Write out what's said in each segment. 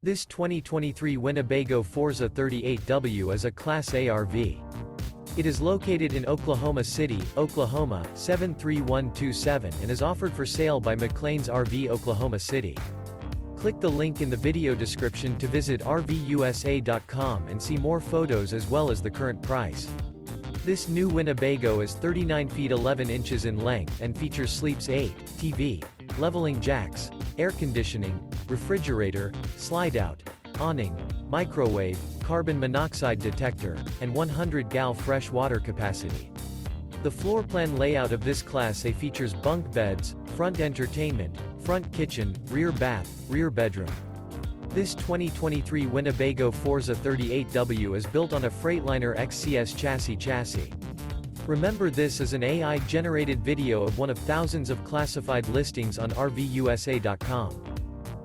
This 2023 Winnebago Forza 38W is a Class A RV. It is located in Oklahoma City, Oklahoma, 73127 and is offered for sale by McClain's RV Oklahoma City. Click the link in the video description to visit RVUSA.com and see more photos as well as the current price. This new Winnebago is 39 feet 11 inches in length and features Sleeps 8, TV, leveling jacks, air conditioning, refrigerator, slide-out, awning, microwave, carbon monoxide detector, and 100 gal fresh water capacity. The floor plan layout of this Class A features bunk beds, front entertainment, front kitchen, rear bath, rear bedroom. This 2023 Winnebago Forza 38W is built on a Freightliner XCS chassis. Remember, this is an AI-generated video of one of thousands of classified listings on RVUSA.com.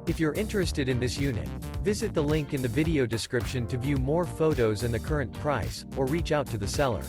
If you're interested in this unit, visit the link in the video description to view more photos and the current price, or reach out to the seller.